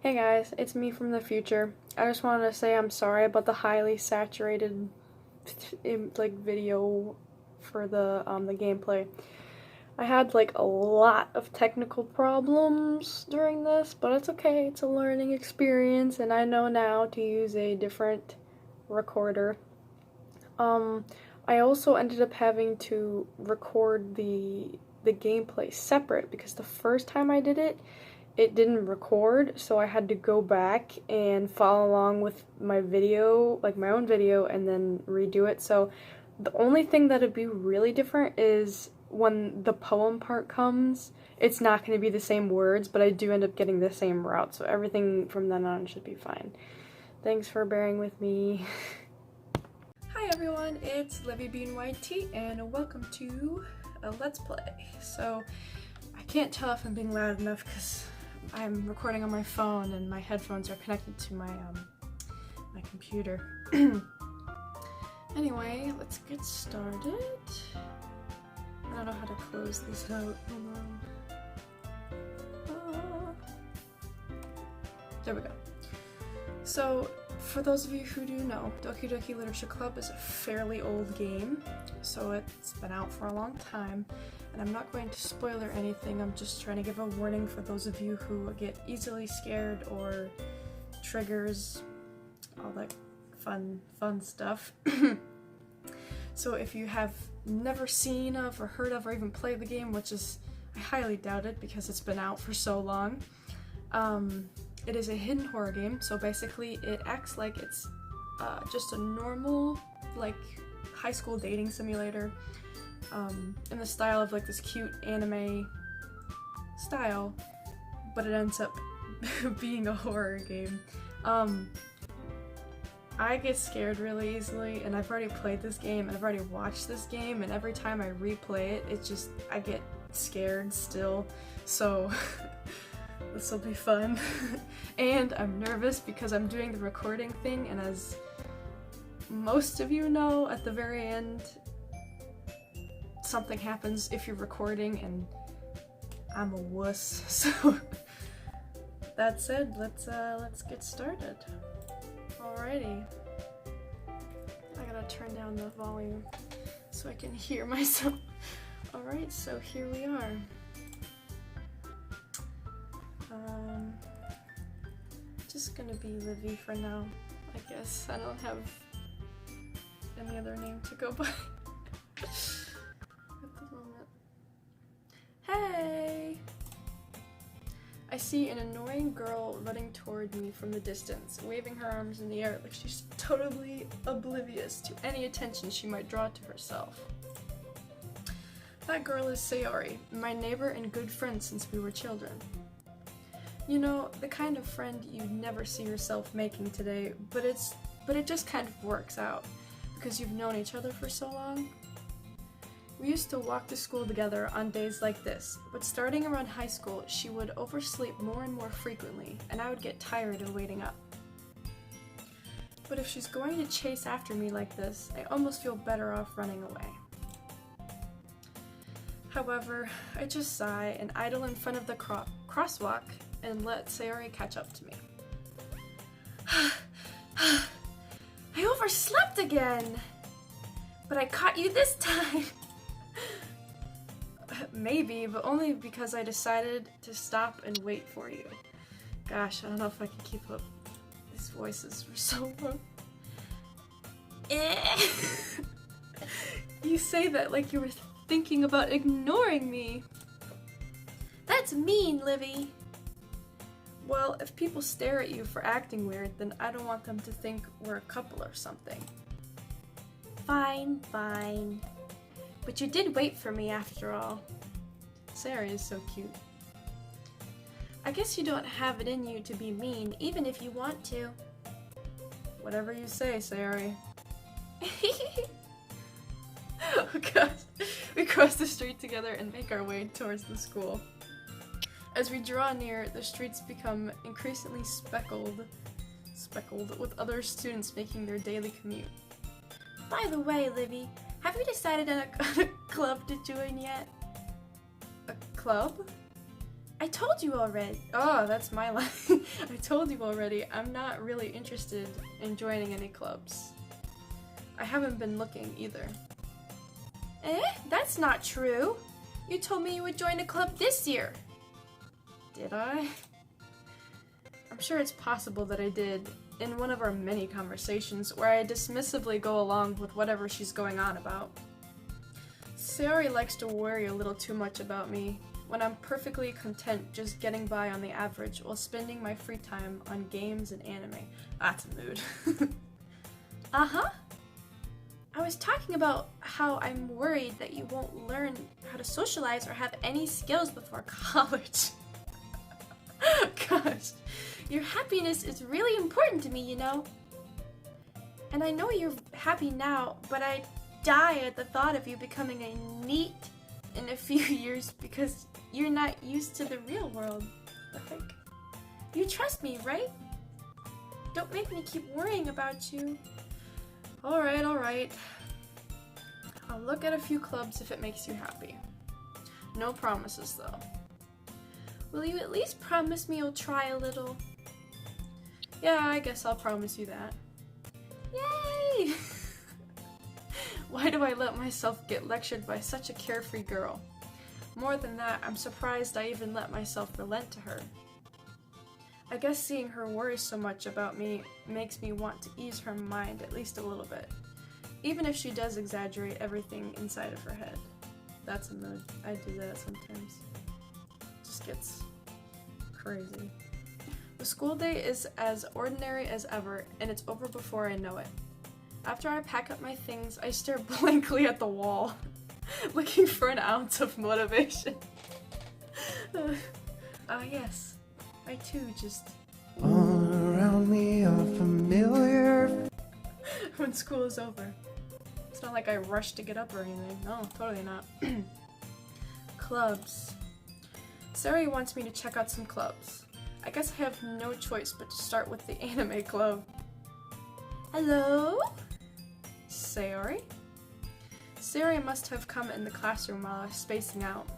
Hey guys, it's me from the future. I just wanted to say I'm sorry about the highly saturated video for the gameplay. I had like a lot of technical problems during this, but it's okay. It's a learning experience and I know now to use a different recorder. I also ended up having to record the gameplay separate because the first time I did it didn't record, so I had to go back and follow along with my video, like my own video, and then redo it. So the only thing that'd be really different is when the poem part comes, it's not going to be the same words, but I do end up getting the same route, so everything from then on should be fine. Thanks for bearing with me. Hi everyone, it's Livy Bean White Tea, and welcome to a Let's Play. So, I can't tell if I'm being loud enough because I'm recording on my phone and my headphones are connected to my computer. Anyway, let's get started. I don't know how to close this out. Hold on. There we go. So, for those of you who do know, Doki Doki Literature Club is a fairly old game, so it's been out for a long time, and I'm not going to spoil or anything. I'm just trying to give a warning for those of you who get easily scared or triggers, all that fun stuff. So if you have never seen of or heard of or even played the game, which is, I highly doubt it because it's been out for so long, it is a hidden horror game, so basically it acts like it's just a normal, like, high school dating simulator, in the style of like this cute anime style, but it ends up being a horror game. I get scared really easily, and I've already played this game, and I've already watched this game, and every time I replay it, it's just, I get scared still, so this will be fun. And I'm nervous because I'm doing the recording thing, and as most of you know, at the very end, something happens if you're recording, and I'm a wuss. So that said, let's get started. Alrighty. I gotta turn down the volume so I can hear myself. Alright, so here we are. Just gonna be Livy for now, I guess. I don't have any other name to go by at the moment. Hey! I see an annoying girl running toward me from the distance, waving her arms in the air like she's totally oblivious to any attention she might draw to herself. That girl is Sayori, my neighbor and good friend since we were children. You know, the kind of friend you'd never see yourself making today, but it just kind of works out, because you've known each other for so long. We used to walk to school together on days like this, but starting around high school, she would oversleep more and more frequently, and I would get tired of waiting up. But if she's going to chase after me like this, I almost feel better off running away. However, I just sigh and idle in front of the crosswalk and let Sayori catch up to me. I overslept again! But I caught you this time! Maybe, but only because I decided to stop and wait for you. Gosh, I don't know if I can keep up these voices for so long. You say that like you were thinking about ignoring me. That's mean, Livy. Well, if people stare at you for acting weird, then I don't want them to think we're a couple or something. Fine, fine. But you did wait for me after all. Sayori is so cute. I guess you don't have it in you to be mean, even if you want to. Whatever you say, Sayori. Oh gosh. We cross the street together and make our way towards the school. As we draw near, the streets become increasingly speckled with other students making their daily commute. By the way, Livy, have you decided on a club to join yet? A club? I told you already. Oh, that's my line. I told you already, I'm not really interested in joining any clubs. I haven't been looking either. That's not true. You told me you would join a club this year. Did I? I'm sure it's possible that I did in one of our many conversations where I dismissively go along with whatever she's going on about. Sayori likes to worry a little too much about me when I'm perfectly content just getting by on the average while spending my free time on games and anime. That's a mood. Uh-huh. I was talking about how I'm worried that you won't learn how to socialize or have any skills before college. Gosh, your happiness is really important to me, you know. And I know you're happy now, but I die at the thought of you becoming a NEET in a few years because you're not used to the real world. The heck? You trust me, right? Don't make me keep worrying about you. Alright. I'll look at a few clubs if it makes you happy. No promises, though. Will you at least promise me you'll try a little? Yeah, I guess I'll promise you that. Yay! Why do I let myself get lectured by such a carefree girl? More than that, I'm surprised I even let myself relent to her. I guess seeing her worry so much about me makes me want to ease her mind at least a little bit, even if she does exaggerate everything inside of her head. That's a mood. I do that sometimes. It just gets crazy. The school day is as ordinary as ever, and it's over before I know it. After I pack up my things, I stare blankly at the wall, looking for an ounce of motivation. Yes. I too just... All around me are familiar. When school is over. It's not like I rush to get up or anything. No, totally not. Clubs. Sayori wants me to check out some clubs. I guess I have no choice but to start with the anime club. Hello? Sayori? Sayori must have come in the classroom while I was spacing out.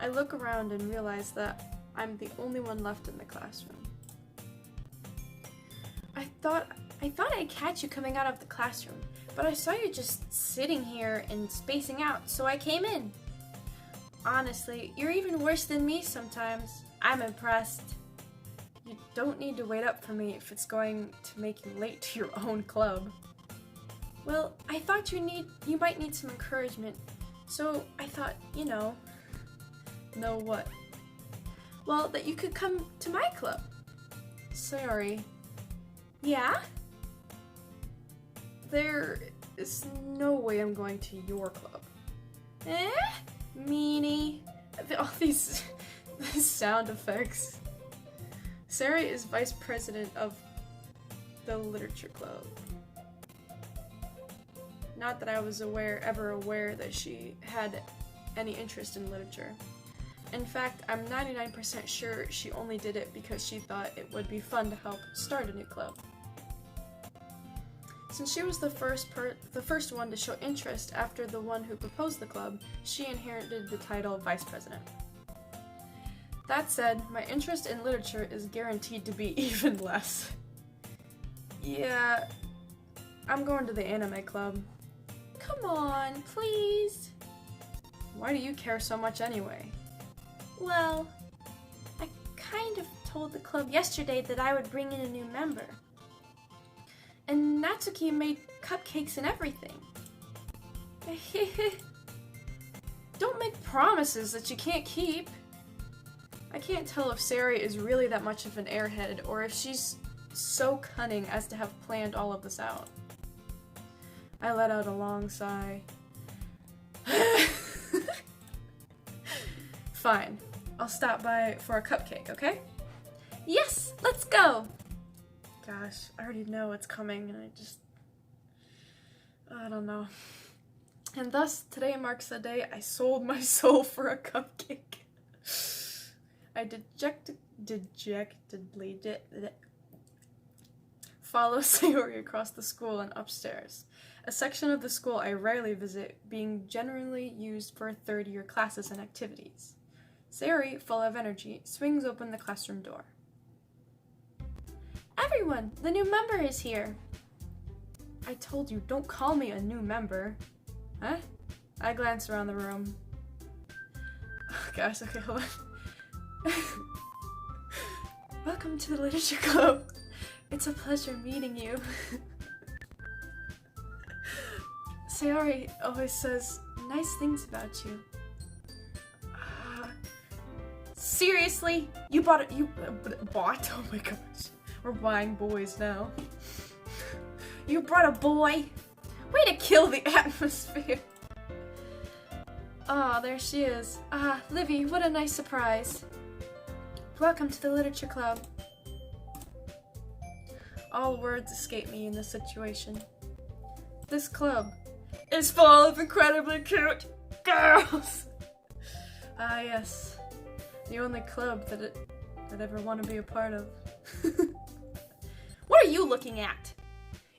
I look around and realize that I'm the only one left in the classroom. I thought I'd catch you coming out of the classroom, but I saw you just sitting here and spacing out, so I came in. Honestly, you're even worse than me sometimes. I'm impressed. You don't need to wait up for me if it's going to make you late to your own club. Well, I thought you might need some encouragement, so I thought, know what? Well, that you could come to my club. Sayori. Yeah? There is no way I'm going to your club. Meanie. All these sound effects. Sayori is vice president of the literature club. Not that I was ever aware that she had any interest in literature. In fact, I'm 99% sure she only did it because she thought it would be fun to help start a new club. Since she was the first one to show interest after the one who proposed the club, she inherited the title Vice President. That said, my interest in literature is guaranteed to be even less. Yeah, I'm going to the anime club. Come on, please. Why do you care so much anyway? Well, I kind of told the club yesterday that I would bring in a new member. And Natsuki made cupcakes and everything. Don't make promises that you can't keep. I can't tell if Sayori is really that much of an airhead or if she's so cunning as to have planned all of this out. I let out a long sigh. Fine. I'll stop by for a cupcake, okay? Yes, let's go! Gosh, I already know it's coming and I don't know. And thus, today marks the day I sold my soul for a cupcake. I dejectedly follow Sayori across the school and upstairs, a section of the school I rarely visit, being generally used for third-year classes and activities. Sayori, full of energy, swings open the classroom door. Everyone, the new member is here. I told you, don't call me a new member. Huh? I glance around the room. Oh gosh, okay, hold on. Welcome to the Literature Club. It's a pleasure meeting you. Sayori always says nice things about you. Seriously? You bought? Oh my gosh. We're buying boys now. You brought a boy? Way to kill the atmosphere. Ah, there she is. Ah, Livy, what a nice surprise. Welcome to the Literature Club. All words escape me in this situation. This club is full of incredibly cute girls. Ah, yes. The only club that I'd ever want to be a part of. What are you looking at?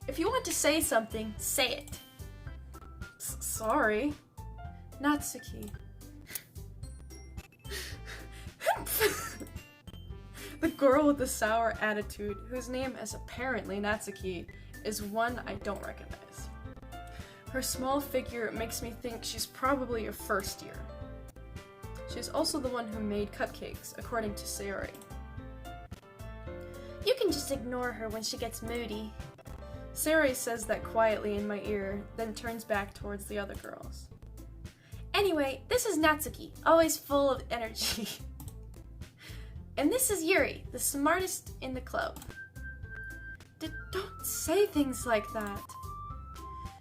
If you want to say something, say it. Sorry. Natsuki. The girl with the sour attitude, whose name is apparently Natsuki, is one I don't recognize. Her small figure makes me think she's probably a first year. She's also the one who made cupcakes, according to Sayori. You can just ignore her when she gets moody. Sayori says that quietly in my ear, then turns back towards the other girls. Anyway, this is Natsuki, always full of energy. And this is Yuri, the smartest in the club. Don't say things like that.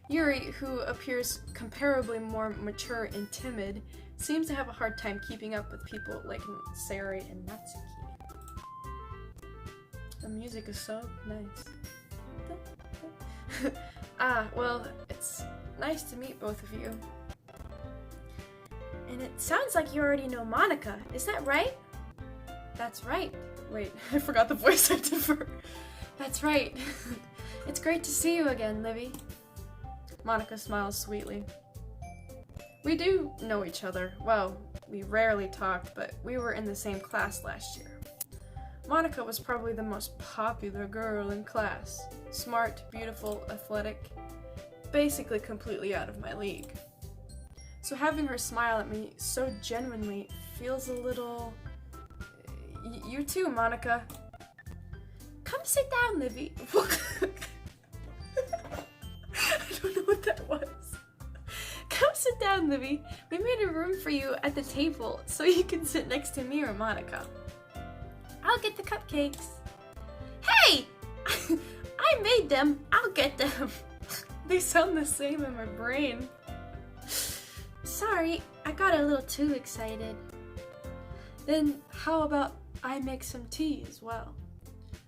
Yuri, who appears comparably more mature and timid, seems to have a hard time keeping up with people like Sayori and Natsuki. The music is so nice. Well, it's nice to meet both of you. And it sounds like you already know Monica, is that right? That's right. Wait, I forgot the voice acted for. That's right. It's great to see you again, Livy. Monica smiles sweetly. We do know each other. Well, we rarely talked, but we were in the same class last year. Monica was probably the most popular girl in class. Smart, beautiful, athletic, basically completely out of my league. So having her smile at me so genuinely feels a little... You too, Monica. Come sit down, Livy. I don't know what that was. Come sit down, Livy. We made a room for you at the table so you can sit next to me or Monica. I'll get the cupcakes. Hey! I made them. I'll get them. They sound the same in my brain. Sorry, I got a little too excited. Then how about I make some tea as well?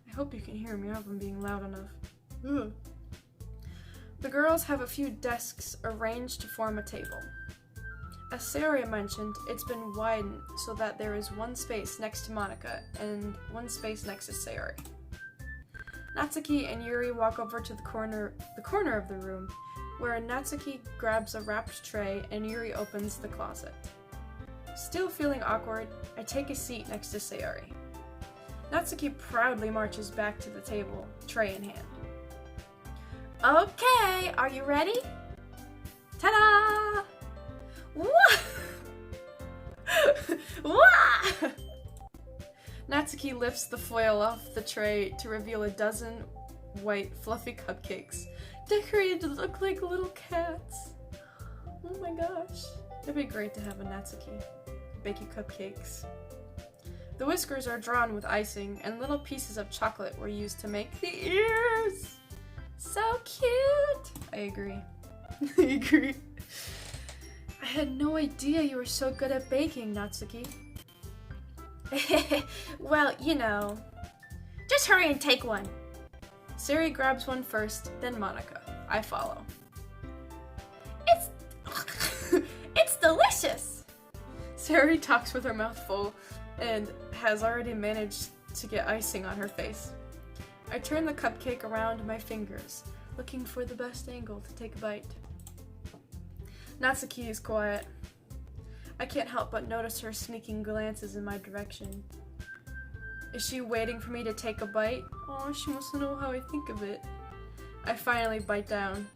I hope you can hear me. I hope I'm being loud enough. Ugh. The girls have a few desks arranged to form a table. As Sayori mentioned, it's been widened so that there is one space next to Monica and one space next to Sayori. Natsuki and Yuri walk over to the corner of the room, where Natsuki grabs a wrapped tray and Yuri opens the closet. Still feeling awkward, I take a seat next to Sayori. Natsuki proudly marches back to the table, tray in hand. Okay, are you ready? Ta-da! Wah! Wah! Natsuki lifts the foil off the tray to reveal a dozen white, fluffy cupcakes, decorated to look like little cats. Oh my gosh. It'd be great to have a Natsuki bake you cupcakes. The whiskers are drawn with icing, and little pieces of chocolate were used to make the ears. So cute! I agree. I agree. I had no idea you were so good at baking, Natsuki. Well, you know. Just hurry and take one. Sayori grabs one first, then Monica. I follow. It's delicious! Sayori talks with her mouth full and has already managed to get icing on her face. I turn the cupcake around my fingers, looking for the best angle to take a bite. Natsuki is quiet. I can't help but notice her sneaking glances in my direction. Is she waiting for me to take a bite? Oh, she wants to know how I think of it. I finally bite down.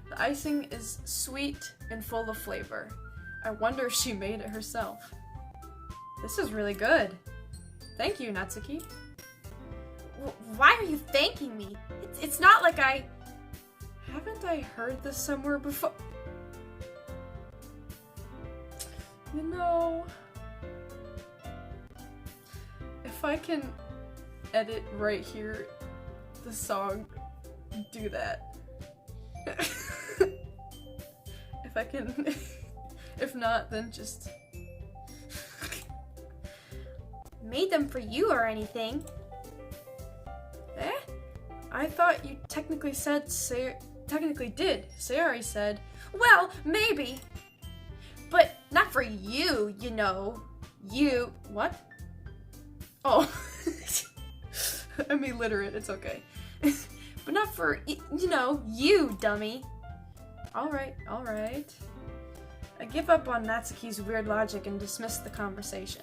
The icing is sweet and full of flavor. I wonder if she made it herself. This is really good. Thank you, Natsuki. Why are you thanking me? It's not like I... Haven't I heard this somewhere before? You know... If I can edit right here, the song, do that. If I can... If not, then just... Made them for you or anything. Eh? I thought you technically said technically did. Sayori said, well, maybe. But not for you, you know. You... What? Oh. I'm illiterate, it's okay. But not for, you know, you, dummy. Alright. I give up on Natsuki's weird logic and dismiss the conversation.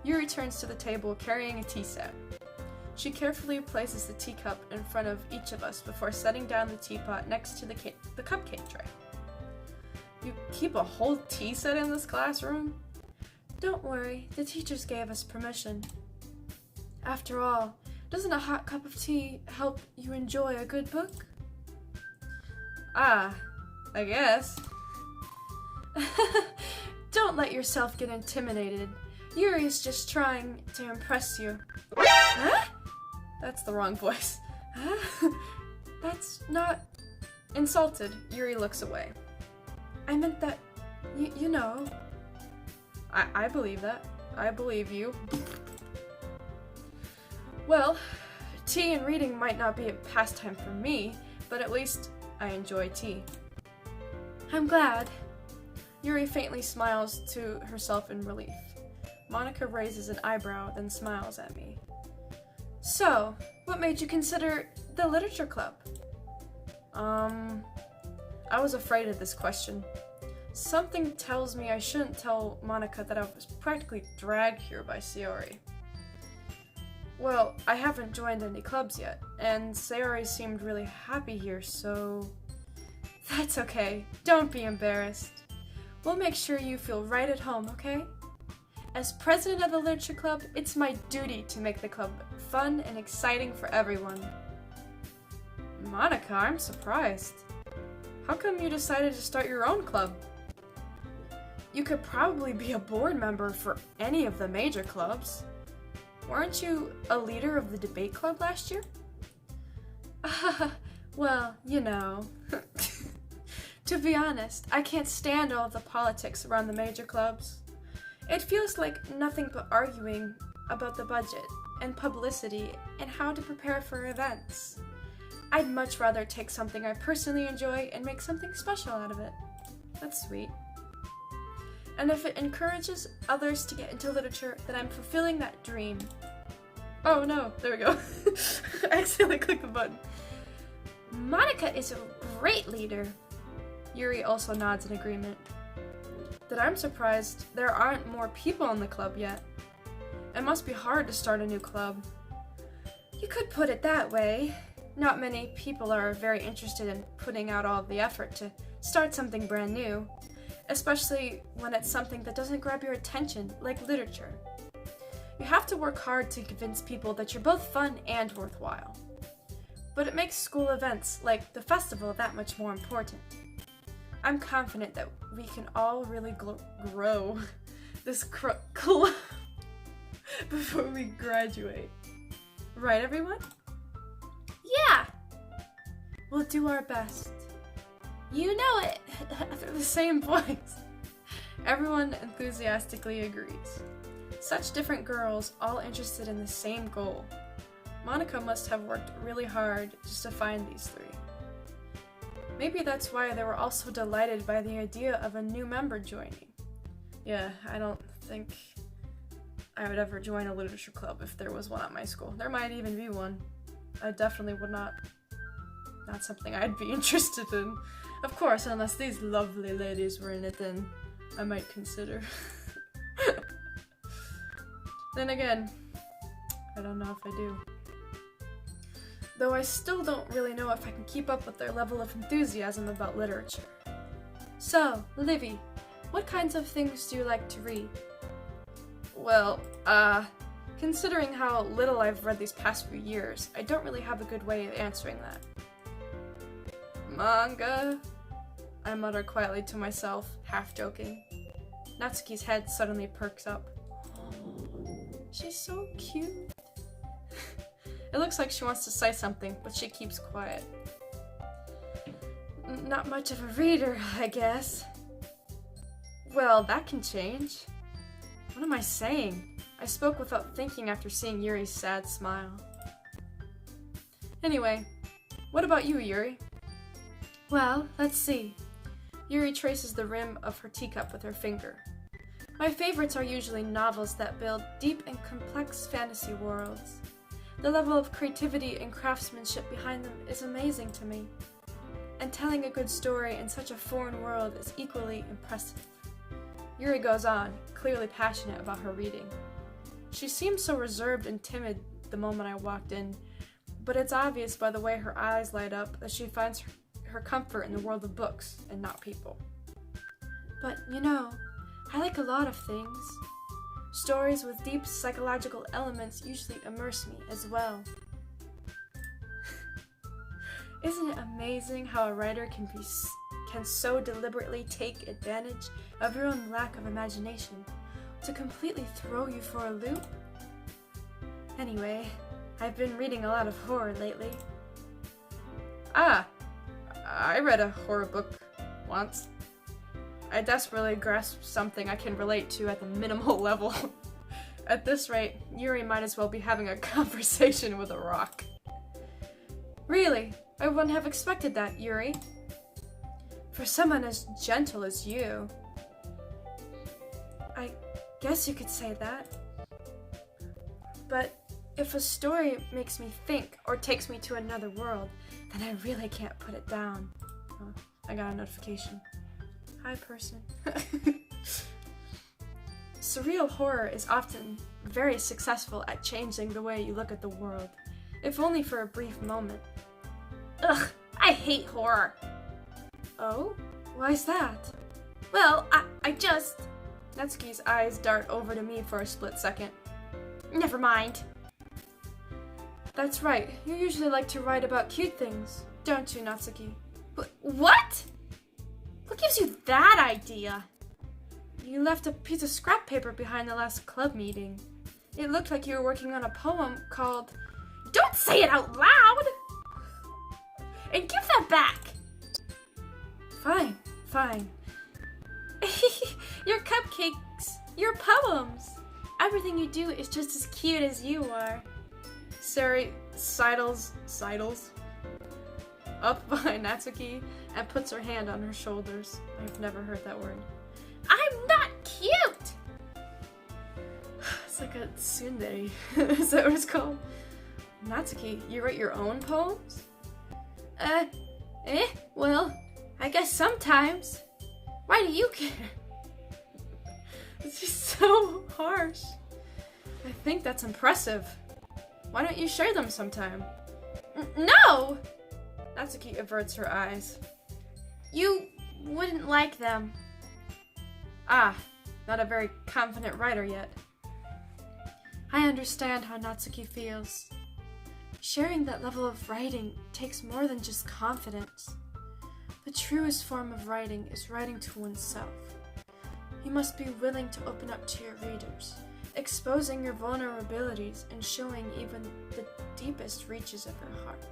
Yuri returns to the table carrying a tea set. She carefully places the teacup in front of each of us before setting down the teapot next to the cupcake tray. You keep a whole tea set in this classroom? Don't worry, the teachers gave us permission. After all, doesn't a hot cup of tea help you enjoy a good book? Ah, I guess. Don't let yourself get intimidated. Yuri's just trying to impress you. Huh? That's the wrong voice. Huh? That's not... Insulted, Yuri looks away. I meant that, you know... I believe that. I believe you. Well, tea and reading might not be a pastime for me, but at least I enjoy tea. I'm glad. Yuri faintly smiles to herself in relief. Monica raises an eyebrow, then smiles at me. So, what made you consider the literature club? I was afraid of this question. Something tells me I shouldn't tell Monica that I was practically dragged here by Sayori. Well, I haven't joined any clubs yet, and Sayori seemed really happy here, so... That's okay. Don't be embarrassed. We'll make sure you feel right at home, okay? As president of the literature club, it's my duty to make the club fun and exciting for everyone. Monica, I'm surprised. How come you decided to start your own club? You could probably be a board member for any of the major clubs. Weren't you a leader of the debate club last year? Well, you know. To be honest, I can't stand all of the politics around the major clubs. It feels like nothing but arguing about the budget and publicity and how to prepare for events. I'd much rather take something I personally enjoy and make something special out of it. That's sweet. And if it encourages others to get into literature, then I'm fulfilling that dream. Oh no, there we go. I accidentally clicked the button. Monica is a great leader. Yuri also nods in agreement. That I'm surprised there aren't more people in the club yet. It must be hard to start a new club. You could put it that way. Not many people are very interested in putting out all the effort to start something brand new, especially when it's something that doesn't grab your attention, like literature. You have to work hard to convince people that you're both fun and worthwhile. But it makes school events, like the festival, that much more important. I'm confident that we can all really grow this club before we graduate. Right, everyone? Yeah! We'll do our best. You know it! The same voice. Everyone enthusiastically agrees. Such different girls, all interested in the same goal. Monica must have worked really hard just to find these three. Maybe that's why they were also delighted by the idea of a new member joining. Yeah, I don't think I would ever join a literature club if there was one at my school. There might even be one. I definitely would not. Not something I'd be interested in. Of course, unless these lovely ladies were in it, then I might consider. Then again, I don't know if I do. Though I still don't really know if I can keep up with their level of enthusiasm about literature. So, Livy, what kinds of things do you like to read? Well, considering how little I've read these past few years, I don't really have a good way of answering that. Manga? I mutter quietly to myself, half joking. Natsuki's head suddenly perks up. She's so cute. It looks like she wants to say something, but she keeps quiet. Not much of a reader, I guess. Well, that can change. What am I saying? I spoke without thinking after seeing Yuri's sad smile. Anyway, what about you, Yuri? Well, let's see. Yuri traces the rim of her teacup with her finger. My favorites are usually novels that build deep and complex fantasy worlds. The level of creativity and craftsmanship behind them is amazing to me. And telling a good story in such a foreign world is equally impressive. Yuri goes on, clearly passionate about her reading. She seemed so reserved and timid the moment I walked in, but it's obvious by the way her eyes light up that she finds her comfort in the world of books and not people. But, you know, I like a lot of things. Stories with deep psychological elements usually immerse me as well. Isn't it amazing how a writer can so deliberately take advantage of your own lack of imagination to completely throw you for a loop? Anyway, I've been reading a lot of horror lately. I read a horror book once. I desperately grasped something I can relate to at the minimal level. At this rate, Yuri might as well be having a conversation with a rock. Really? I wouldn't have expected that, Yuri. For someone as gentle as you. I guess you could say that. But if a story makes me think or takes me to another world, then I really can't put it down. Oh, I got a notification. Hi, person. Surreal horror is often very successful at changing the way you look at the world, if only for a brief moment. Ugh, I hate horror. Oh? Why's that? Well, I just... Natsuki's eyes dart over to me for a split second. Never mind. That's right, you usually like to write about cute things, don't you, Natsuki? What? What gives you that idea? You left a piece of scrap paper behind the last club meeting. It looked like you were working on a poem called... Don't say it out loud! And give that back! Fine, fine. Your cupcakes, your poems. Everything you do is just as cute as you are. Sari sidles up behind Natsuki and puts her hand on her shoulders. I've never heard that word. I'm not cute! It's like a tsundere. Is that what it's called? Natsuki, you write your own poems? Well, I guess sometimes. Why do you care? It's just so harsh. I think that's impressive. Why don't you share them sometime? No! Natsuki averts her eyes. You wouldn't like them. Ah, not a very confident writer yet. I understand how Natsuki feels. Sharing that level of writing takes more than just confidence. The truest form of writing is writing to oneself. You must be willing to open up to your readers, exposing your vulnerabilities and showing even the deepest reaches of your heart.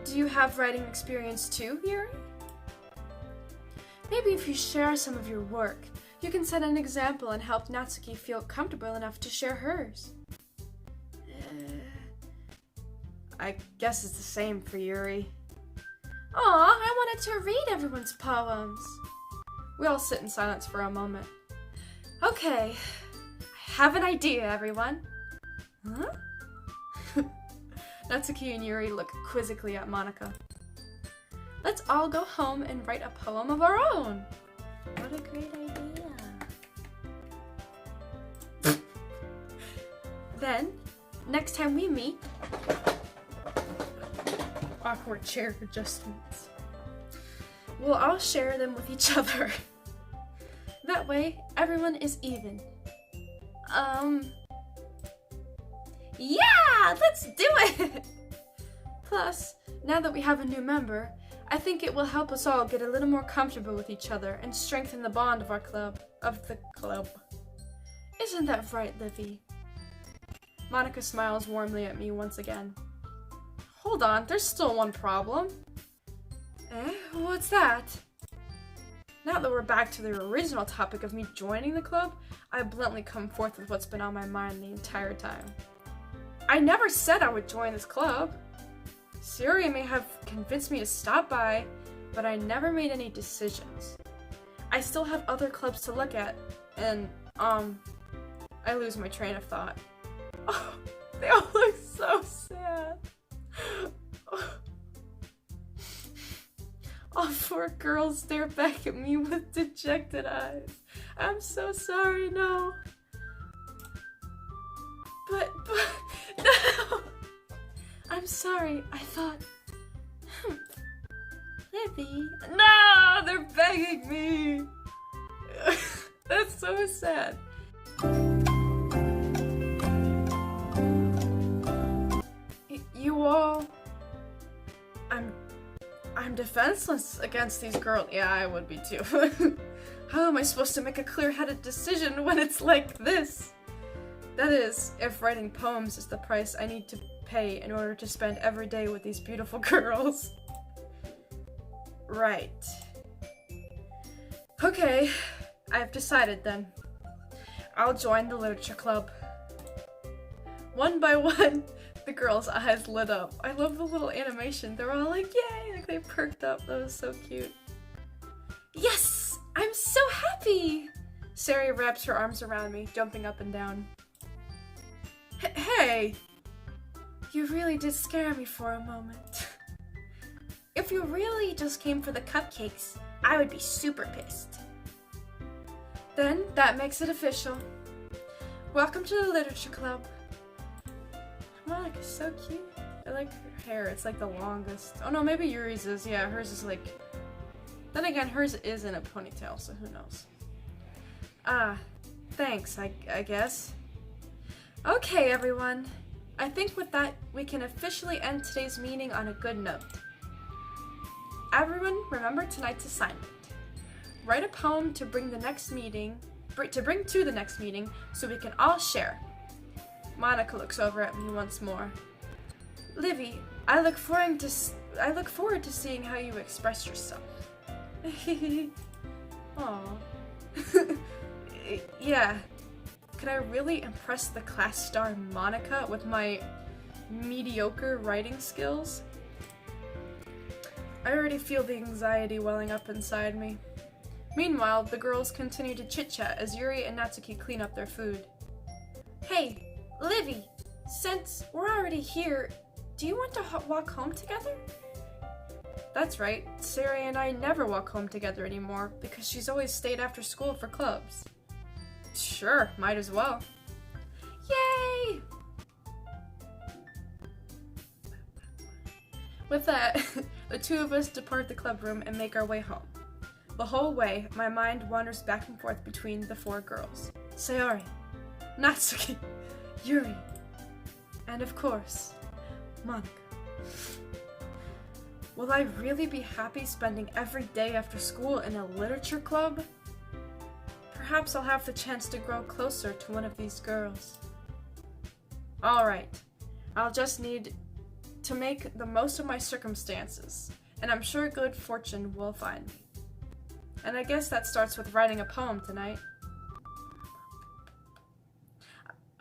Do you have writing experience too, Yuri? Maybe if you share some of your work, you can set an example and help Natsuki feel comfortable enough to share hers. I guess it's the same for Yuri. Aw, I wanted to read everyone's poems. We all sit in silence for a moment. Okay, I have an idea, everyone. Huh? Natsuki and Yuri look quizzically at Monika. Let's all go home and write a poem of our own. What What a great idea. Then, next time we meet... Awkward chair adjustments. We'll all share them with each other. That way, everyone is even. Yeah! Let's do it! Plus, now that we have a new member, I think it will help us all get a little more comfortable with each other and strengthen the bond of our club. Isn't that right, Livy? Monica smiles warmly at me once again. Hold on, there's still one problem. What's that? Now that we're back to the original topic of me joining the club, I bluntly come forth with what's been on my mind the entire time. I never said I would join this club. Siri may have convinced me to stop by, but I never made any decisions. I still have other clubs to look at, and, I lose my train of thought. Oh, they all look so sad. All four girls stare back at me with dejected eyes. I'm so sorry, no. But, no! I'm sorry, I thought... Livy. No! They're begging me! That's so sad. You all... I'm defenseless against these girls. Yeah, I would be too. How am I supposed to make a clear-headed decision when it's like this? That is, if writing poems is the price I need to pay in order to spend every day with these beautiful girls. Right. Okay, I've decided then. I'll join the literature club. One by one, the girls' eyes lit up. I love the little animation. They're all like, yay! Like they perked up. That was so cute. Yes! I'm so happy! Sari wraps her arms around me, jumping up and down. Hey! You really did scare me for a moment. If you really just came for the cupcakes, I would be super pissed. Then that makes it official. Welcome to the literature club. Monica's so cute. I like her hair. It's like the longest. Oh no, maybe Yuri's is. Yeah, hers is like... Then again, hers is in a ponytail, so who knows. Thanks, I guess. Okay, everyone. I think with that, we can officially end today's meeting on a good note. Everyone, remember tonight's assignment. Write a poem to bring to the next meeting, so we can all share. Monica looks over at me once more. Livy, I look forward to seeing how you express yourself. Aww. Yeah. Can I really impress the class star Monica with my mediocre writing skills? I already feel the anxiety welling up inside me. Meanwhile, the girls continue to chit-chat as Yuri and Natsuki clean up their food. Hey, Livy, since we're already here, do you want to walk home together? That's right, Sari and I never walk home together anymore because she's always stayed after school for clubs. Sure, might as well. Yay! With that, the two of us depart the club room and make our way home. The whole way, my mind wanders back and forth between the four girls. Sayori, Natsuki, Yuri, and of course, Monica. Will I really be happy spending every day after school in a literature club? Perhaps I'll have the chance to grow closer to one of these girls. Alright, I'll just need to make the most of my circumstances, and I'm sure good fortune will find me. And I guess that starts with writing a poem tonight.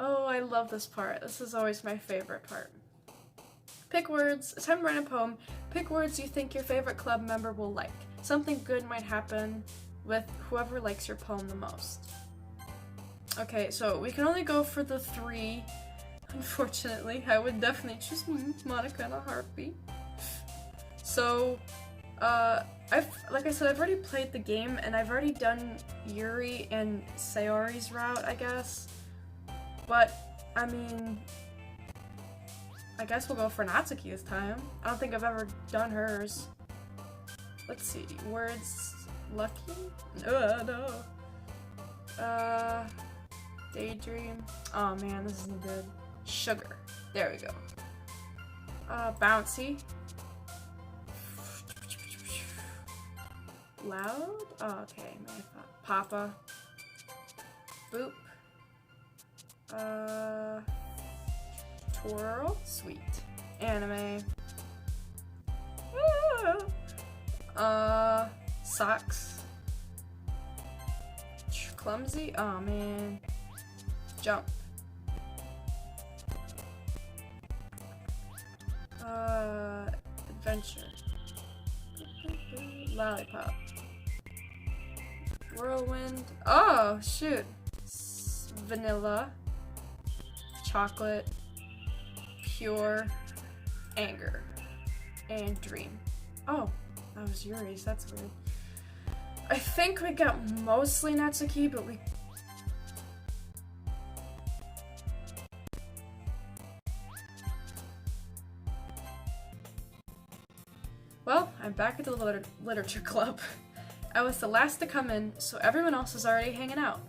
Oh, I love this part. This is always my favorite part. Pick words. It's time to write a poem. Pick words you think your favorite club member will like. Something good might happen with whoever likes your poem the most. Okay, so we can only go for the 3. Unfortunately, I would definitely choose Monica in a heartbeat. So, Like I said, I've already played the game, and I've already done Yuri and Sayori's route, I guess. But, I mean, I guess we'll go for Natsuki this time. I don't think I've ever done hers. Let's see, words lucky? No. Daydream. Oh man, this isn't good. Sugar. There we go. Bouncy. Loud? Oh, okay. Papa. Boop. Twirl. Sweet. Anime. Socks. Clumsy? Oh man. Jump. Adventure. Lollipop. Whirlwind. Oh, shoot. Vanilla. Chocolate. Pure. Anger. And dream. Oh, that was Yuri's. That's weird. I think we got mostly Natsuki, but we... Well, I'm back at the literature club. I was the last to come in, so everyone else is already hanging out.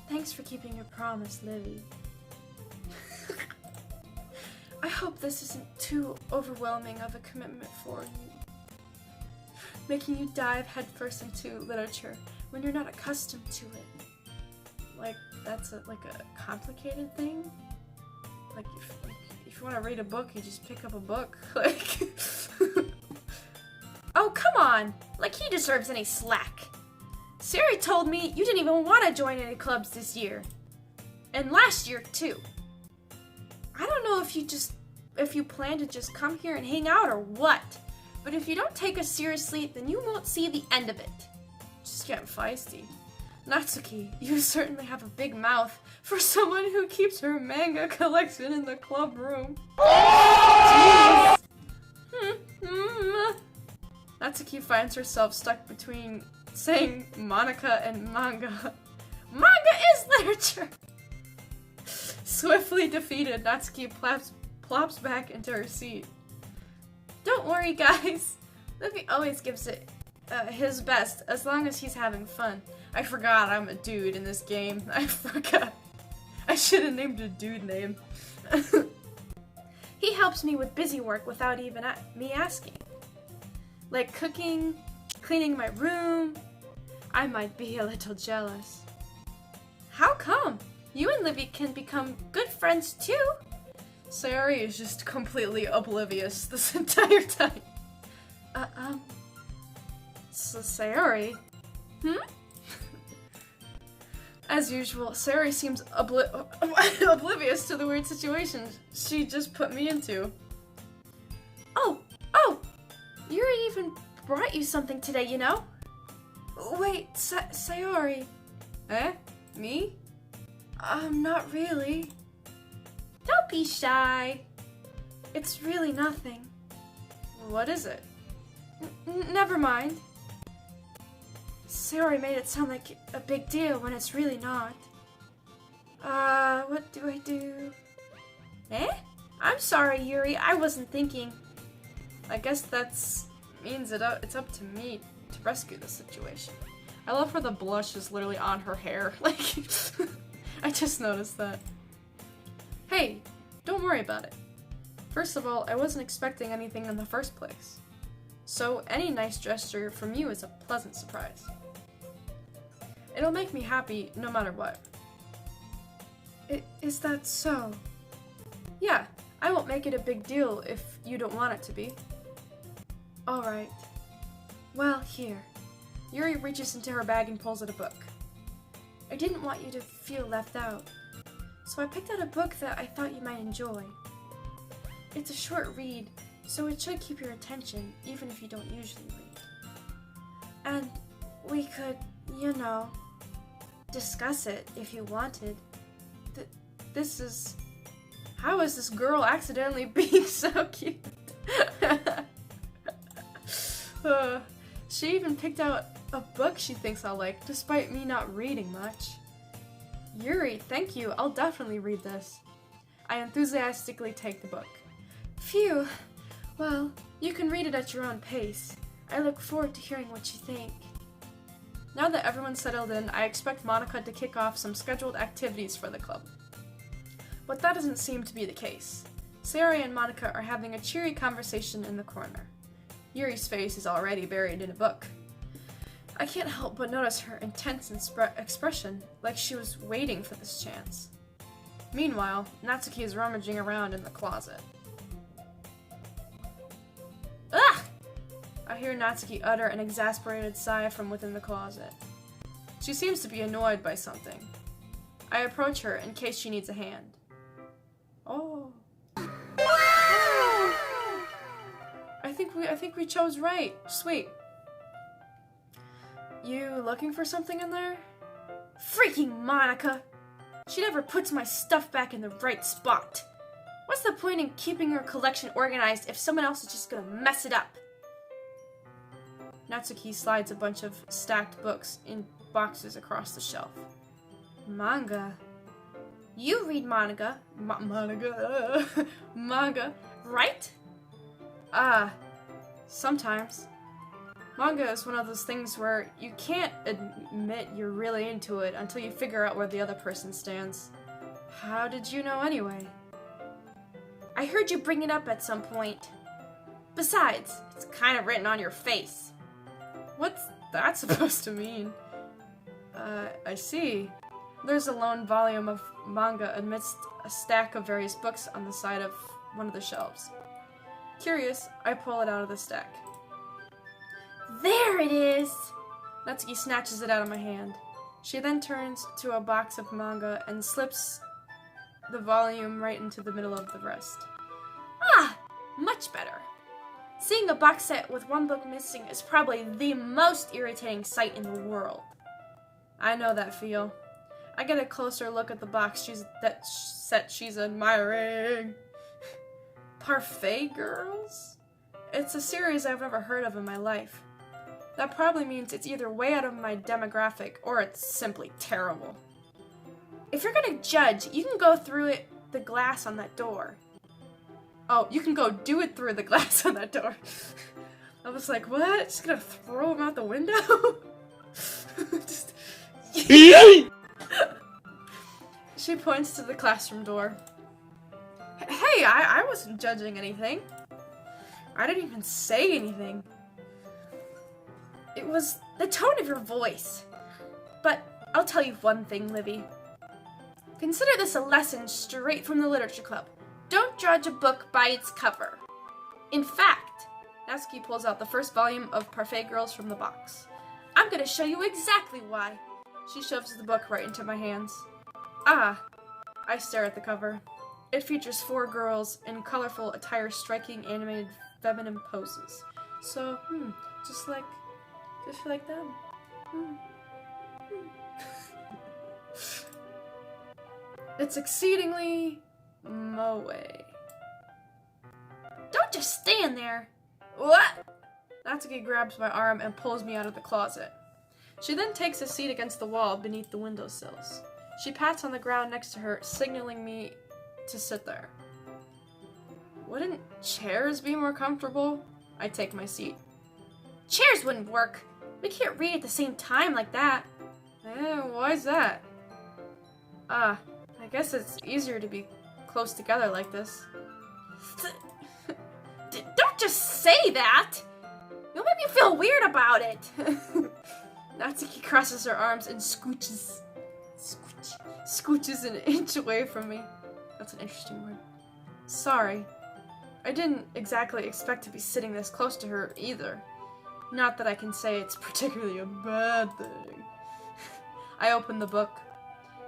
Thanks for keeping your promise, Livy. I hope this isn't too overwhelming of a commitment for you. Making you dive headfirst into literature when you're not accustomed to it. Like, that's like a complicated thing? Like, if you want to read a book, you just pick up a book. Like... Oh, come on! Like he deserves any slack. Sari told me you didn't even want to join any clubs this year. And last year, too. I don't know if you plan to just come here and hang out or what. But if you don't take us seriously, then you won't see the end of it. Just getting feisty. Natsuki, you certainly have a big mouth for someone who keeps her manga collection in the club room. Jeez. Natsuki finds herself stuck between saying Monica and manga. Manga is literature! Swiftly defeated, Natsuki plops back into her seat. Don't worry, guys. Livy always gives it his best as long as he's having fun. I forgot I'm a dude in this game. I forgot. I should have named a dude name. He helps me with busy work without even me asking. Like cooking, cleaning my room. I might be a little jealous. How come? You and Livy can become good friends too. Sayori is just completely oblivious this entire time. So Sayori? As usual, Sayori seems oblivious to the weird situation she just put me into. Oh! Yuri even brought you something today, you know? Wait, Sayori. Eh? Me? Not really. Don't be shy. It's really nothing. What is it? Never mind. Sayori made it sound like a big deal when it's really not. What do I do? Eh? I'm sorry, Yuri. I wasn't thinking. I guess means it's up to me to rescue the situation. I love how the blush is literally on her hair. Like, I just noticed that. Hey, don't worry about it. First of all, I wasn't expecting anything in the first place. So any nice gesture from you is a pleasant surprise. It'll make me happy no matter what. Is that so? Yeah, I won't make it a big deal if you don't want it to be. Alright. Well, here. Yuri reaches into her bag and pulls out a book. I didn't want you to feel left out, so I picked out a book that I thought you might enjoy. It's a short read, so it should keep your attention, even if you don't usually read. And we could, discuss it if you wanted. How is this girl accidentally being so cute? She even picked out a book she thinks I'll like, despite me not reading much. Yuri, thank you. I'll definitely read this. I enthusiastically take the book. Phew. Well, you can read it at your own pace. I look forward to hearing what you think. Now that everyone's settled in, I expect Monica to kick off some scheduled activities for the club. But that doesn't seem to be the case. Sayori and Monica are having a cheery conversation in the corner. Yuri's face is already buried in a book. I can't help but notice her intense expression, like she was waiting for this chance. Meanwhile, Natsuki is rummaging around in the closet. Ugh! I hear Natsuki utter an exasperated sigh from within the closet. She seems to be annoyed by something. I approach her in case she needs a hand. Oh. I think we chose right. Sweet. You looking for something in there? Freaking Monica! She never puts my stuff back in the right spot. What's the point in keeping her collection organized if someone else is just gonna mess it up? Natsuki slides a bunch of stacked books in boxes across the shelf. Manga. You read manga. Manga. Right? Sometimes. Manga is one of those things where you can't admit you're really into it until you figure out where the other person stands. How did you know anyway? I heard you bring it up at some point. Besides, it's kind of written on your face. What's that supposed to mean? I see. There's a lone volume of manga amidst a stack of various books on the side of one of the shelves. Curious, I pull it out of the stack. There it is! Natsuki snatches it out of my hand. She then turns to a box of manga and slips the volume right into the middle of the rest. Ah! Much better. Seeing a box set with one book missing is probably the most irritating sight in the world. I know that feel. I get a closer look at the box set she's admiring. Parfait Girls? It's a series I've never heard of in my life. That probably means it's either way out of my demographic or it's simply terrible. If you're gonna judge, you can go through the glass on that door. Oh, you can go do it through the glass on that door. I was like, what? Just gonna throw him out the window? She points to the classroom door. Hey, I wasn't judging anything. I didn't even say anything. It was the tone of your voice. But I'll tell you one thing, Livy. Consider this a lesson straight from the literature club. Don't judge a book by its cover. In fact, Natsuki pulls out the first volume of Parfait Girls from the box. I'm gonna show you exactly why. She shoves the book right into my hands. Ah! I stare at the cover. It features 4 girls in colorful attire striking animated feminine poses. So, just like them. It's exceedingly moe. Don't just stand there. What? Natsuki grabs my arm and pulls me out of the closet. She then takes a seat against the wall beneath the windowsills. She pats on the ground next to her, signaling me to sit there. Wouldn't chairs be more comfortable? I take my seat. Chairs wouldn't work. We can't read at the same time like that. Why's that? I guess it's easier to be close together like this. Don't just say that! You'll make me feel weird about it! Natsuki crosses her arms and scooches an inch away from me. That's an interesting word. Sorry. I didn't exactly expect to be sitting this close to her either. Not that I can say it's particularly a bad thing. I open the book.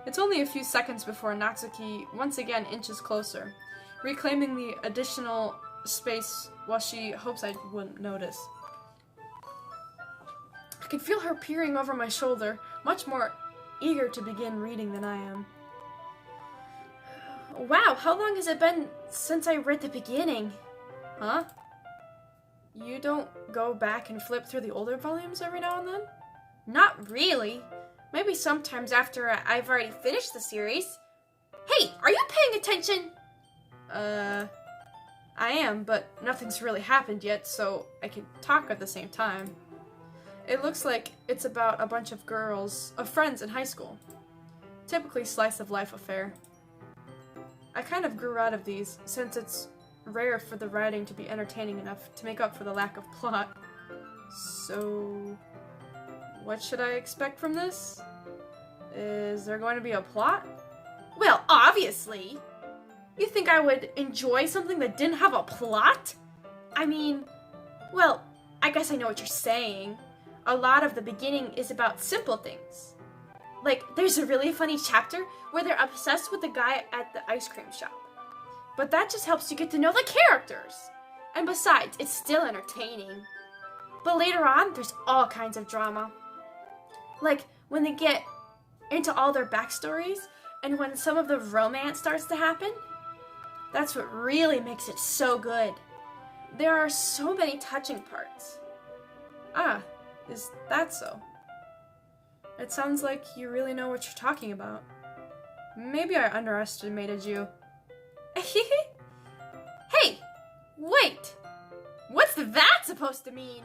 It's only a few seconds before Natsuki once again inches closer, reclaiming the additional space while she hopes I wouldn't notice. I can feel her peering over my shoulder, much more eager to begin reading than I am. Wow, how long has it been since I read the beginning? Huh? You don't go back and flip through the older volumes every now and then? Not really. Maybe sometimes after I've already finished the series. Hey, are you paying attention? I am, but nothing's really happened yet, so I can talk at the same time. It looks like it's about a bunch of friends in high school. Typically slice of life affair. I kind of grew out of these, since it's rare for the writing to be entertaining enough to make up for the lack of plot. So, what should I expect from this? Is there going to be a plot? Well, obviously. You think I would enjoy something that didn't have a plot? I mean, well, I guess I know what you're saying. A lot of the beginning is about simple things. Like, there's a really funny chapter where they're obsessed with the guy at the ice cream shop. But that just helps you get to know the characters. And besides, it's still entertaining. But later on, there's all kinds of drama. Like, when they get into all their backstories, and when some of the romance starts to happen, that's what really makes it so good. There are so many touching parts. Ah, is that so? It sounds like you really know what you're talking about. Maybe I underestimated you. Hey! Wait! What's that supposed to mean?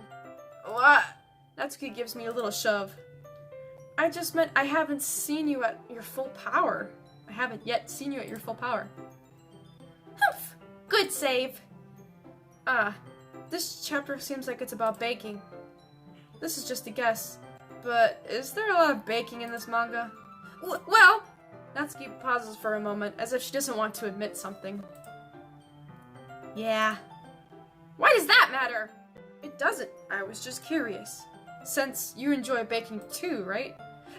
What? Natsuki gives me a little shove. I just meant I haven't seen you at your full power. I haven't yet seen you at your full power. Humph! Good save. This chapter seems like it's about baking. This is just a guess, but is there a lot of baking in this manga? Well, Natsuki pauses for a moment, as if she doesn't want to admit something. yeah. Why does that matter? It doesn't. I was just curious. Since you enjoy baking too, right?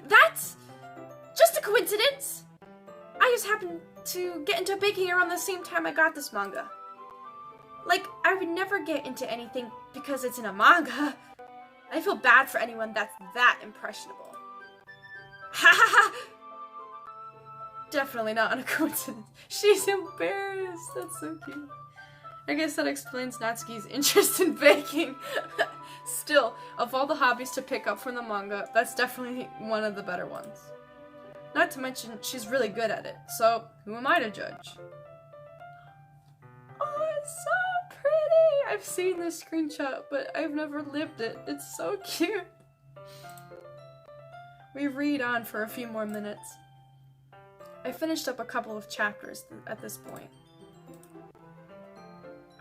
That's just a coincidence. I just happened to get into baking around the same time I got this manga. Like, I would never get into anything because it's in a manga. I feel bad for anyone that's that impressionable. Ha ha ha! Definitely not a coincidence. She's embarrassed. That's so cute. I guess that explains Natsuki's interest in baking. Still, of all the hobbies to pick up from the manga, that's definitely one of the better ones. Not to mention, she's really good at it, so who am I to judge? Oh, it's so pretty! I've seen this screenshot, but I've never lived it. It's so cute. We read on for a few more minutes. I finished up a couple of chapters at this point.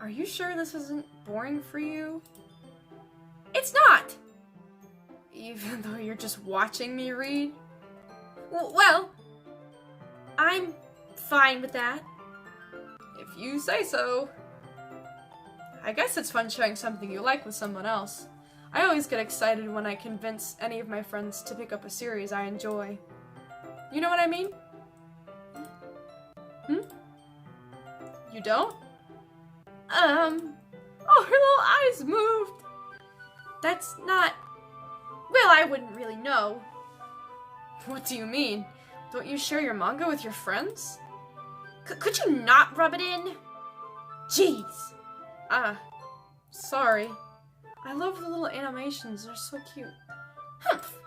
Are you sure this isn't boring for you? It's not! Even though you're just watching me read? Well, I'm fine with that. If you say so. I guess it's fun sharing something you like with someone else. I always get excited when I convince any of my friends to pick up a series I enjoy. You know what I mean? You don't? Oh, her little eyes moved. That's not... Well, I wouldn't really know. What do you mean? Don't you share your manga with your friends? Could you not rub it in? Jeez. Sorry. I love the little animations, they're so cute. Humph.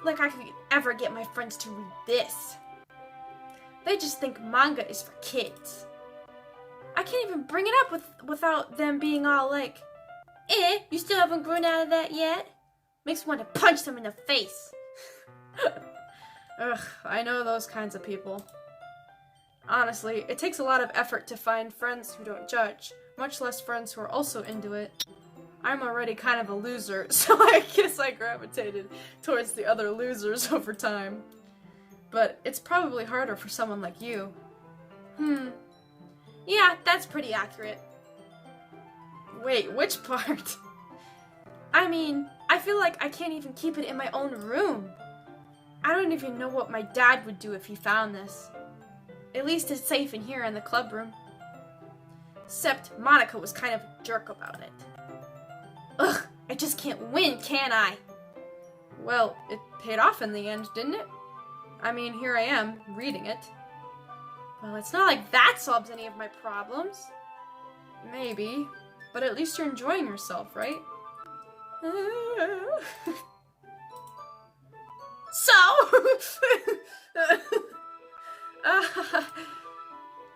Like I could ever get my friends to read this. They just think manga is for kids. I can't even bring it up without them being all like, you still haven't grown out of that yet? Makes me want to punch them in the face. Ugh, I know those kinds of people. Honestly, it takes a lot of effort to find friends who don't judge, much less friends who are also into it. I'm already kind of a loser, so I guess I gravitated towards the other losers over time. But it's probably harder for someone like you. Yeah, that's pretty accurate. Wait, which part? I mean, I feel like I can't even keep it in my own room. I don't even know what my dad would do if he found this. At least it's safe in here in the club room. Except Monica was kind of a jerk about it. Ugh, I just can't win, can I? Well, it paid off in the end, didn't it? I mean, here I am, reading it. Well, it's not like that solves any of my problems. Maybe. But at least you're enjoying yourself, right? So?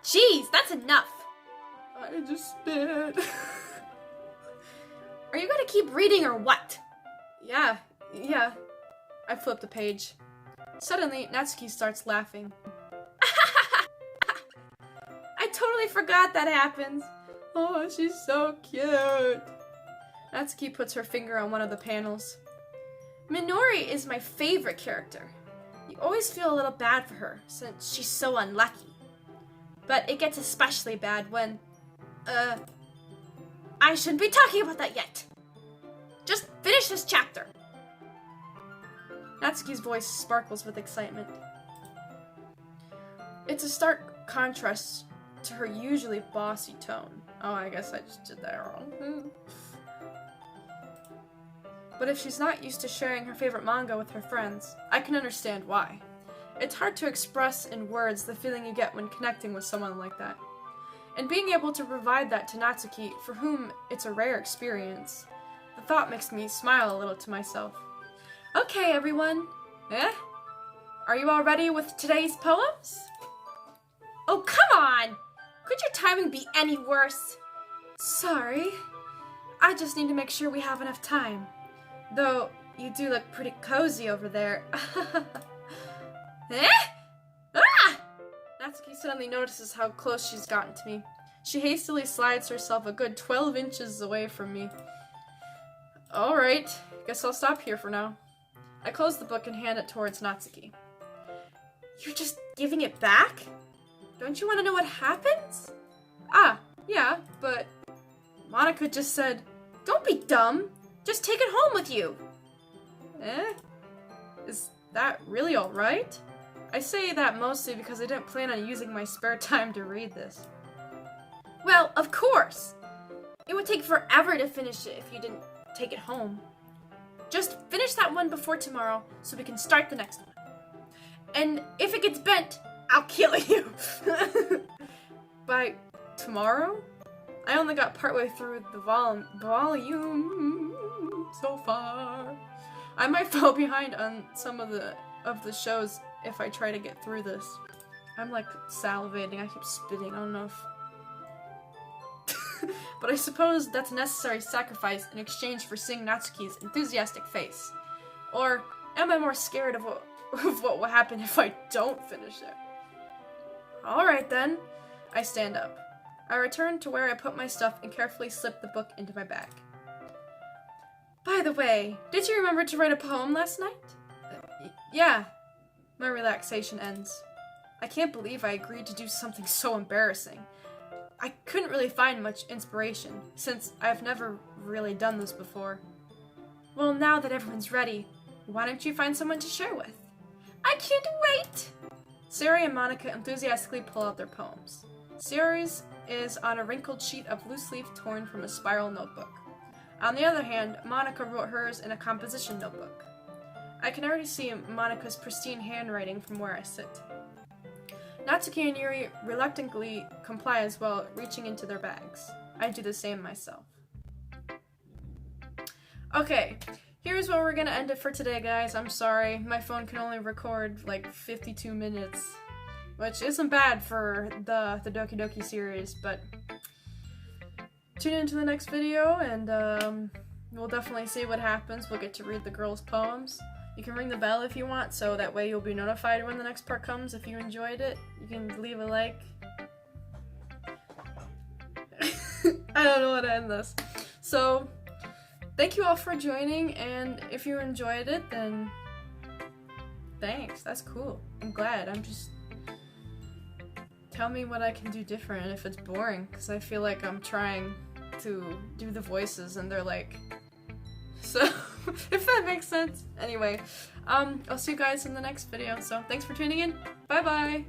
Jeez, that's enough. I just spit. Are you gonna keep reading or what? Yeah. I flipped the page. Suddenly, Natsuki starts laughing. I totally forgot that happens. Oh, she's so cute. Natsuki puts her finger on one of the panels. Minori is my favorite character. You always feel a little bad for her, since she's so unlucky. But it gets especially bad when, I shouldn't be talking about that yet. Just finish this chapter. Natsuki's voice sparkles with excitement. It's a stark contrast to her usually bossy tone. Oh, I guess I just did that wrong. But if she's not used to sharing her favorite manga with her friends, I can understand why. It's hard to express in words the feeling you get when connecting with someone like that. And being able to provide that to Natsuki, for whom it's a rare experience, the thought makes me smile a little to myself. Okay, everyone. Are you all ready with today's poems? Oh, come on! Could your timing be any worse? Sorry. I just need to make sure we have enough time. Though, you do look pretty cozy over there. Natsuki suddenly notices how close she's gotten to me. She hastily slides herself a good 12 inches away from me. Alright, guess I'll stop here for now. I close the book and hand it towards Natsuki. You're just giving it back? Don't you want to know what happens? Yeah, but Monica just said, don't be dumb. Just take it home with you. Is that really alright? I say that mostly because I didn't plan on using my spare time to read this. Well, of course. It would take forever to finish it if you didn't take it home. Just finish that one before tomorrow so we can start the next one. And if it gets bent, I'll kill you. By tomorrow? I only got partway through the volume so far. I might fall behind on some of the shows if I try to get through this. I'm like salivating, I keep spitting, I don't know if... But I suppose that's a necessary sacrifice in exchange for seeing Natsuki's enthusiastic face. Or am I more scared of what will happen if I don't finish it? Alright then. I stand up. I return to where I put my stuff and carefully slip the book into my bag. By the way, did you remember to write a poem last night? Yeah. My relaxation ends. I can't believe I agreed to do something so embarrassing. I couldn't really find much inspiration, since I've never really done this before. Well, now that everyone's ready, why don't you find someone to share with? I can't wait! Sari and Monica enthusiastically pull out their poems. Sari's is on a wrinkled sheet of loose leaf torn from a spiral notebook. On the other hand, Monica wrote hers in a composition notebook. I can already see Monica's pristine handwriting from where I sit. Natsuki and Yuri reluctantly comply as well, reaching into their bags. I do the same myself. Okay, here's where we're gonna end it for today, guys. I'm sorry, my phone can only record like 52 minutes, which isn't bad for the Doki Doki series, but tune into the next video and we'll definitely see what happens. We'll get to read the girls' poems. You can ring the bell if you want, so that way you'll be notified when the next part comes. If you enjoyed it, you can leave a like. I don't know how to end this. So, thank you all for joining, and if you enjoyed it, then thanks. That's cool. I'm glad. Tell me what I can do different if it's boring, because I feel like I'm trying to do the voices and they're like... So, if that makes sense. Anyway, I'll see you guys in the next video, so thanks for tuning in. Bye-bye!